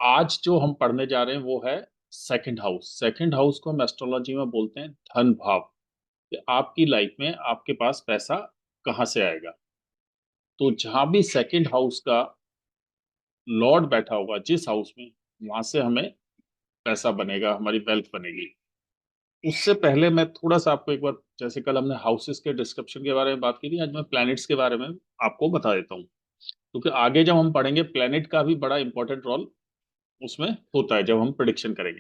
आज जो हम पढ़ने जा रहे हैं वो है सेकंड हाउस। सेकंड हाउस को हम एस्ट्रोलॉजी में बोलते हैं धन भाव, कि आपकी लाइफ में आपके पास पैसा कहाँ से आएगा। तो जहां भी सेकंड हाउस का लॉर्ड बैठा होगा जिस हाउस में, वहां से हमें पैसा बनेगा, हमारी वेल्थ बनेगी। उससे पहले मैं थोड़ा सा आपको एक बार, जैसे कल हमने हाउसेस के डिस्क्रिप्शन के बारे में बात की थी, आज मैं प्लैनेट्स के बारे में आपको बता देता हूँ, क्योंकि आगे जब हम पढ़ेंगे प्लैनेट का भी बड़ा इंपॉर्टेंट रोल उसमें होता है जब हम प्रिडिक्शन करेंगे।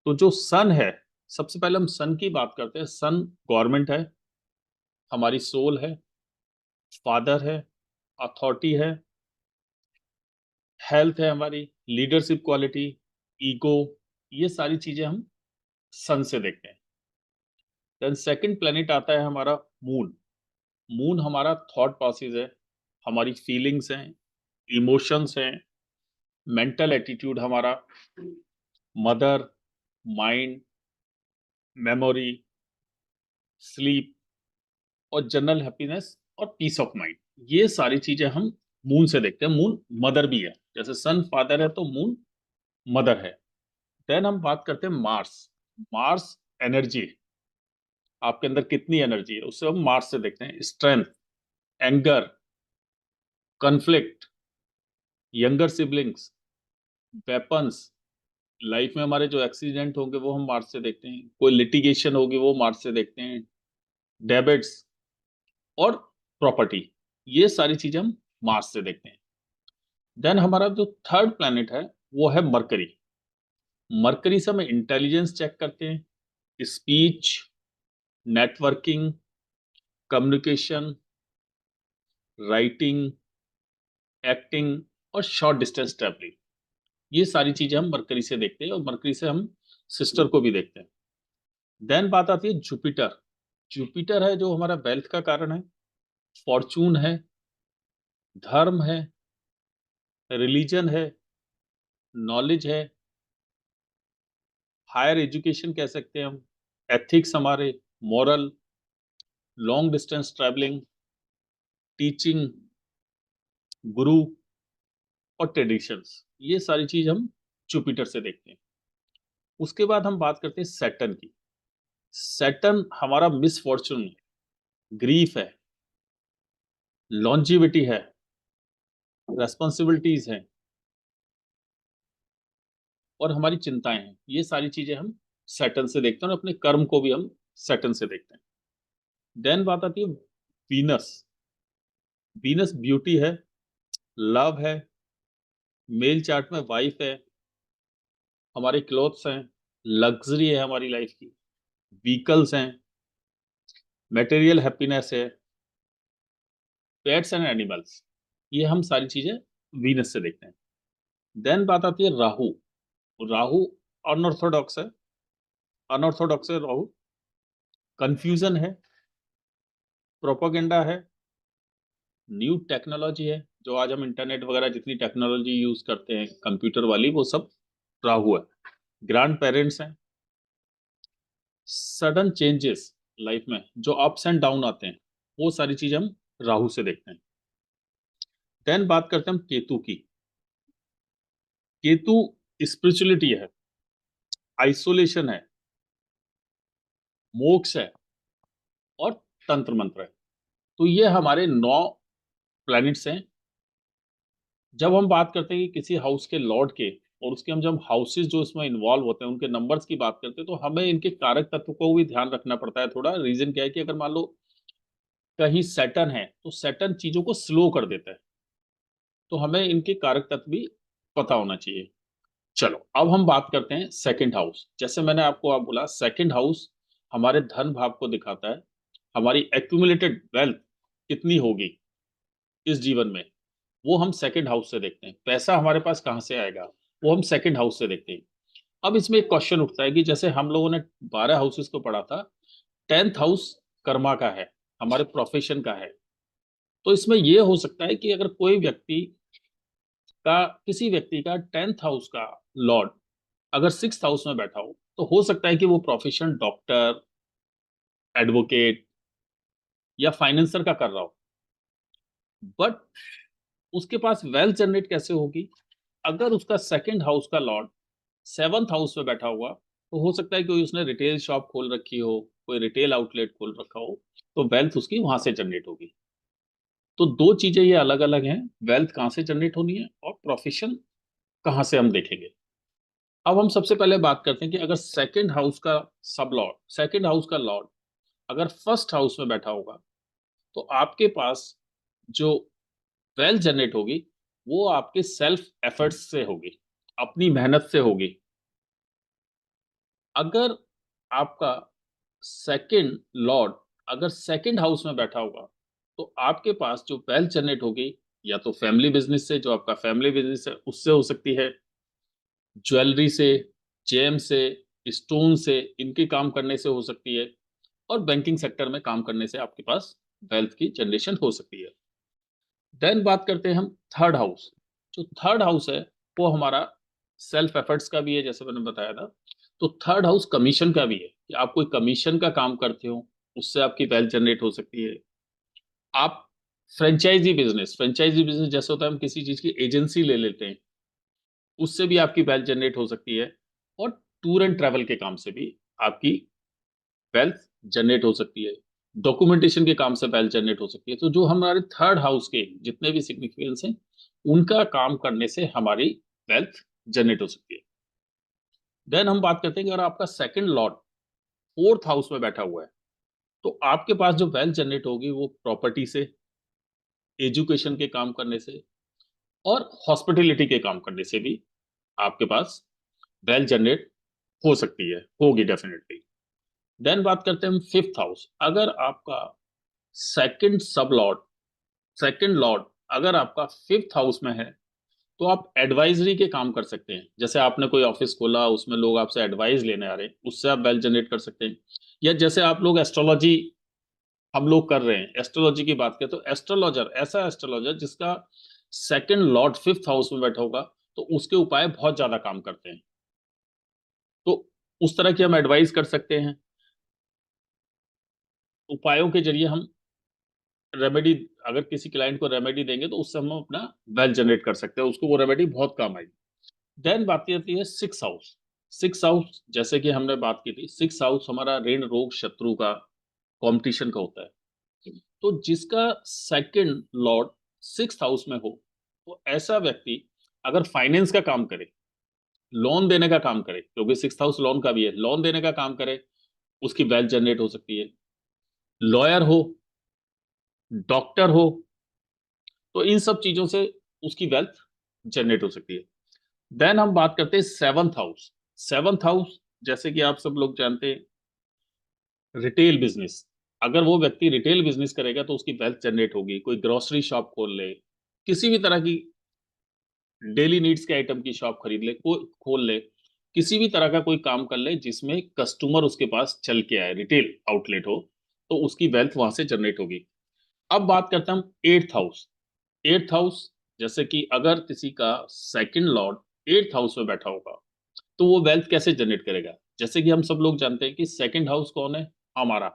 तो जो सन है, सबसे पहले हम सन की बात करते हैं। सन गवर्नमेंट है, हमारी सोल है, फादर है, अथॉरिटी है, हेल्थ है, हमारी लीडरशिप क्वालिटी, ईगो, ये सारी चीजें हम सन से देखते हैं। देन सेकंड प्लेनेट आता है हमारा मून। मून हमारा थॉट प्रोसेस है, हमारी फीलिंग्स हैं, इमोशंस हैं, मेंटल एटीट्यूड हमारा, मदर, माइंड, मेमोरी, स्लीप और जनरल हैप्पीनेस और पीस ऑफ माइंड। ये सारी चीजें हम मून से देखते हैं। मून मदर भी है, जैसे सन फादर है तो मून मदर है। देन हम बात करते हैं मार्स। मार्स एनर्जी, आपके अंदर कितनी एनर्जी है उससे हम मार्स से देखते हैं। Strength, anger, conflict, younger siblings, weapons, life में हमारे जो एक्सीडेंट होंगे वो हम मार्स से देखते हैं, कोई लिटिगेशन होगी वो मार्स से देखते हैं, डेबिट्स और प्रॉपर्टी, ये सारी चीजें हम मार्स से देखते हैं। देन हमारा जो थर्ड प्लैनेट है वो है मरकरी। मरकरी से हम इंटेलिजेंस चेक करते हैं, speech, networking, communication, writing, acting और शॉर्ट डिस्टेंस ट्रैवलिंग, ये सारी चीजें हम मरकरी से देखते हैं और मरकरी से हम सिस्टर को भी देखते हैं। देन बात आती है जुपिटर। जुपिटर है जो हमारा वेल्थ का कारण है, फॉर्चून है, धर्म है, रिलीजन है, नॉलेज है, हायर एजुकेशन कह सकते हैं हम, एथिक्स हमारे, moral, long distance travelling, teaching, गुरु और ट्रेडिशंस, ये सारी चीज हम जुपिटर से देखते हैं। उसके बाद हम बात करते हैं सैटर्न की। सैटर्न हमारा मिसफॉर्चून है, ग्रीफ है, लॉन्जिविटी है, रेस्पॉन्सिबिलिटीज हैं और हमारी चिंताएं हैं। ये सारी चीजें हम सैटर्न से देखते हैं और अपने कर्म को भी हम सैटर्न से देखते हैं। देन बात आती है वीनस। वीनस ब्यूटी है, लव है, मेल चार्ट में वाइफ है, हमारे क्लोथ्स हैं, लग्जरी है हमारी लाइफ की, व्हीकल्स हैं, मटेरियल हैप्पीनेस है, पेट्स एंड एनिमल्स, ये हम सारी चीजें वीनस से देखते हैं। देन बात आती है राहु। राहु अनऑर्थोडॉक्स है, अनऑर्थोडॉक्स है राहु, कंफ्यूजन है, प्रोपोगेंडा है, न्यू टेक्नोलॉजी है, जो आज हम इंटरनेट वगैरह जितनी टेक्नोलॉजी यूज करते हैं कंप्यूटर वाली, वो सब राहु है। ग्रैंड पेरेंट्स हैं, सडन चेंजेस लाइफ में जो अप्स एंड डाउन आते हैं, वो सारी चीज हम राहु से देखते हैं। देन बात करते हैं हम केतु की। केतु स्पिरिचुअलिटी है, आइसोलेशन है, मोक्ष है और तंत्र मंत्र है। तो ये हमारे 9 प्लैनेट्स हैं। जब हम बात करते हैं कि किसी हाउस के लॉर्ड के, और उसके हम जब हाउसेस जो इसमें इन्वॉल्व होते हैं उनके नंबर्स की बात करते हैं, तो हमें इनके कारक तत्व को भी ध्यान रखना पड़ता है थोड़ा। रीजन क्या है कि अगर मान लो कहीं सैटर्न है तो सैटर्न चीजों को स्लो कर देता है, तो हमें इनके कारक तत्व भी पता होना चाहिए। चलो अब हम बात करते हैं सेकंड हाउस। जैसे मैंने आपको आप बोला, सेकंड हाउस हमारे धन भाव को दिखाता है, हमारी एक्यूमुलेटेड वेल्थ कितनी होगी इस जीवन में, वो हम सेकंड हाउस से देखते हैं। पैसा हमारे पास कहाँ से आएगा, वो हम सेकंड हाउस से देखते हैं। अब इसमें एक क्वेश्चन उठता है कि जैसे हम लोगों ने 12 हाउसेस को पढ़ा था, 10th हाउस कर्मा का है, हमारे प्रोफेशन का है। तो इसमें यह हो सकता है कि अगर कोई व्यक्ति का, किसी व्यक्ति का 10th हाउस का लॉर्ड अगर 6th हाउस में बैठा हो, तो हो सकता है कि वो प्रोफेशन डॉक्टर, एडवोकेट या फाइनेंसर का कर रहा हो। बट उसके पास वेल्थ जनरेट कैसे होगी, अगर उसका सेकंड हाउस का लॉर्ड 7th हाउस में बैठा हुआ, तो हो सकता है कि उसने रिटेल शॉप खोल रखी हो, कोई रिटेल आउटलेट खोल रखा हो, तो वेल्थ उसकी वहां से जनरेट होगी। तो दो चीजें ये अलग अलग हैं, वेल्थ कहाँ से जनरेट होनी है और प्रोफेशन कहाँ से हम देखेंगे। अब हम सबसे पहले बात करते हैं कि अगर सेकंड हाउस का सब लॉर्ड, सेकंड हाउस का लॉर्ड अगर फर्स्ट हाउस में बैठा होगा, तो आपके पास जो वेल्थ जनरेट होगी वो आपके सेल्फ एफर्ट्स से होगी, अपनी मेहनत से होगी। अगर आपका सेकंड लॉर्ड अगर सेकंड हाउस में बैठा होगा, तो आपके पास जो वेल्थ जनरेट होगी या तो फैमिली बिजनेस से, जो आपका फैमिली बिजनेस है उससे हो सकती है, ज्वेलरी से, जेम से, स्टोन से, इनके काम करने से हो सकती है, और बैंकिंग सेक्टर में काम करने से आपके पास वेल्थ की जनरेशन हो सकती है। देन बात करते हैं हम थर्ड हाउस। जो थर्ड हाउस है वो हमारा सेल्फ एफर्ट्स का भी है, जैसे मैंने बताया था। तो थर्ड हाउस कमीशन का भी है, कि आप कोई कमीशन का काम करते हो, उससे आपकी वेल्थ जनरेट हो सकती है। आप फ्रेंचाइजी बिजनेस जैसे होता है, हम किसी चीज की एजेंसी ले लेते हैं, उससे भी आपकी वेल्थ जनरेट हो सकती है। और टूर एंड ट्रैवल के काम से भी आपकी वेल्थ जनरेट हो सकती है। डॉक्यूमेंटेशन के काम से वेल्थ जनरेट हो सकती है। तो जो हमारे थर्ड हाउस के जितने भी सिग्निफिकेंस हैं, उनका काम करने से हमारी वेल्थ जनरेट हो सकती है। देन हम बात करते हैं कि अगर आपका सेकंड लॉर्ड फोर्थ हाउस में बैठा हुआ है, तो आपके पास जो वेल्थ जनरेट होगी वो प्रॉपर्टी से, एजुकेशन के काम करने से, और हॉस्पिटलिटी के काम करने से भी आपके पास वेल्थ जनरेट हो सकती है, होगी डेफिनेटली। देन बात करते हैं हम फिफ्थ हाउस। अगर आपका सेकंड सब लॉर्ड सेकंड लॉर्ड अगर आपका फिफ्थ हाउस में है, तो आप एडवाइजरी के काम कर सकते हैं। जैसे आपने कोई ऑफिस खोला, उसमें लोग आपसे एडवाइस लेने आ रहे हैं, उससे आप वेल्थ जनरेट कर सकते हैं। या जैसे आप लोग एस्ट्रोलॉजी, हम लोग कर रहे हैं, एस्ट्रोलॉजी की बात करें तो एस्ट्रोलॉजर, ऐसा एस्ट्रोलॉजर जिसका सेकंड लॉर्ड फिफ्थ हाउस में बैठा होगा, तो उसके उपाय बहुत ज्यादा काम करते हैं। तो उस तरह की हम एडवाइस कर सकते हैं। उपायों के जरिए हम रेमेडी, अगर किसी क्लाइंट को रेमेडी देंगे तो उससे हम अपना वेल्थ जनरेट कर सकते हैं, उसको वो रेमेडी बहुत काम आएगी। देन बात आती है सिक्स हाउस। सिक्स हाउस जैसे कि हमने बात की थी, सिक्स हाउस हमारा ऋण रोग शत्रु का, कंपटीशन का होता है। तो जिसका सेकंड लॉर्ड सिक्स हाउस में हो, तो ऐसा व्यक्ति अगर फाइनेंस का काम करे, लोन देने का काम करे, क्योंकि सिक्स हाउस लोन का भी है, लोन देने का काम करे, उसकी वेल्थ जनरेट हो सकती है। लॉयर हो, डॉक्टर हो, तो इन सब चीजों से उसकी वेल्थ जनरेट हो सकती है। देन हम बात करते हैं सेवंथ हाउस। सेवंथ हाउस जैसे कि आप सब लोग जानते हैं, रिटेल बिजनेस। अगर वो व्यक्ति रिटेल बिजनेस करेगा तो उसकी वेल्थ जनरेट होगी। कोई ग्रोसरी शॉप खोल ले, किसी भी तरह की डेली नीड्स के आइटम की शॉप खरीद ले, को खोल ले, किसी भी तरह का कोई काम कर ले जिसमें कस्टमर उसके पास चल के आए, रिटेल आउटलेट हो, तो उसकी वेल्थ वहां से जनरेट होगी। अब बात करते हैं हम एट्थ हाउस। एट्थ हाउस जैसे कि अगर किसी का सेकंड लॉर्ड एट्थ हाउस में बैठा होगा, तो वो वेल्थ कैसे जनरेट करेगा। जैसे कि हम सब लोग जानते हैं कि सेकंड हाउस कौन है, हमारा,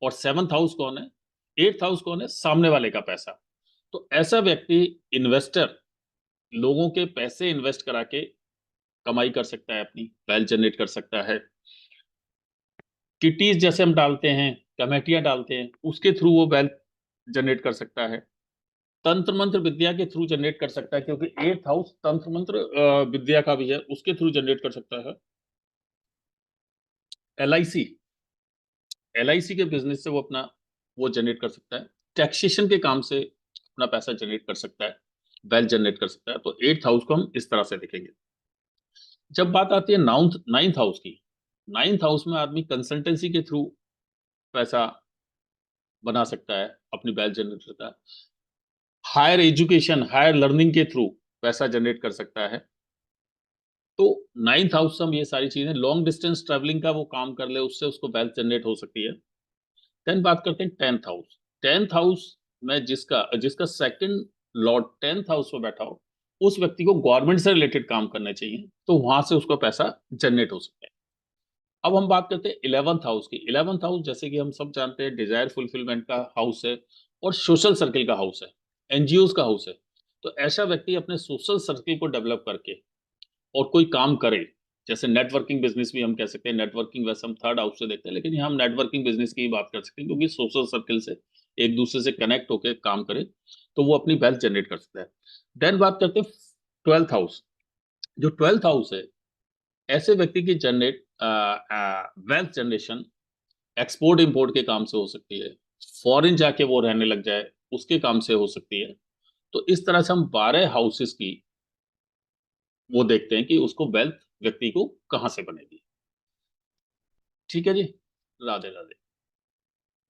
और सेवंथ हाउस कौन है, एट्थ हाउस कौन है, सामने वाले का पैसा। तो ऐसा व्यक्ति इन्वेस्टर, लोगों के पैसे इन्वेस्ट करा के कमाई कर सकता है, अपनी वेल्थ जनरेट कर सकता है। किटीज जैसे हम डालते हैं, कमेटियां डालते हैं, उसके थ्रू वो वेल्थ जनरेट कर सकता है। तंत्र मंत्र विद्या के थ्रू जनरेट कर सकता है, क्योंकि एट्थ हाउस तंत्र मंत्र विद्या का भी है, उसके थ्रू जनरेट कर सकता है। LIC, LIC के बिजनेस से वो अपना वो जनरेट कर सकता है। टैक्सेशन के काम से अपना पैसा जनरेट कर सकता है, वेल्थ जनरेट कर सकता है। तो एट्थ हाउस को हम इस तरह से देखेंगे। जब बात आती है नाइन्थ हाउस की, नाइन्थ हाउस में आदमी कंसल्टेंसी के थ्रू पैसा बना सकता है, अपनी वेल्थ जनरेट करता है। हायर एजुकेशन, हायर लर्निंग के थ्रू पैसा जनरेट कर सकता है। तो नाइन्थ हाउस से हम ये सारी चीजें, लॉन्ग डिस्टेंस ट्रेवलिंग का वो काम कर ले, उससे उसको वेल्थ जनरेट हो सकती है। देन बात करते हैं टेंथ हाउस। टेंथ हाउस में जिसका जिसका सेकंड लॉर्ड टेंथ हाउस में बैठा हो, उस व्यक्ति को गवर्नमेंट से रिलेटेड काम करने चाहिए, तो वहां से उसको पैसा जनरेट हो सकता है। अब हम बात करते हैं इलेवंथ हाउस की। इलेवंथ हाउस जैसे कि हम सब जानते हैं, डिजायर फुलफिलमेंट का हाउस है, और सोशल सर्किल का हाउस है, NGOs का हाउस है। तो ऐसा व्यक्ति अपने सोशल सर्किल को डेवलप करके और कोई काम करे, जैसे नेटवर्किंग बिजनेस भी हम कह सकते हैं। नेटवर्किंग वैसे हम थर्ड हाउस से देखते हैं, लेकिन यहाँ हम नेटवर्किंग बिजनेस की ही बात कर सकते हैं, क्योंकि सोशल सर्किल से एक दूसरे से कनेक्ट होकर काम करे तो वो अपनी वेल्थ जनरेट कर सकता है। देन बात करते हैं 12th हाउस। जो 12th हाउस है, ऐसे व्यक्ति की generate wealth generation export import के काम से हो सकती है, फॉरेन जाके वो रहने लग जाए उसके काम से हो सकती है। तो इस तरह से हम 12 हाउसेस की वो देखते हैं कि उसको वेल्थ व्यक्ति को कहां से बनेगी। ठीक है जी। राधे राधे।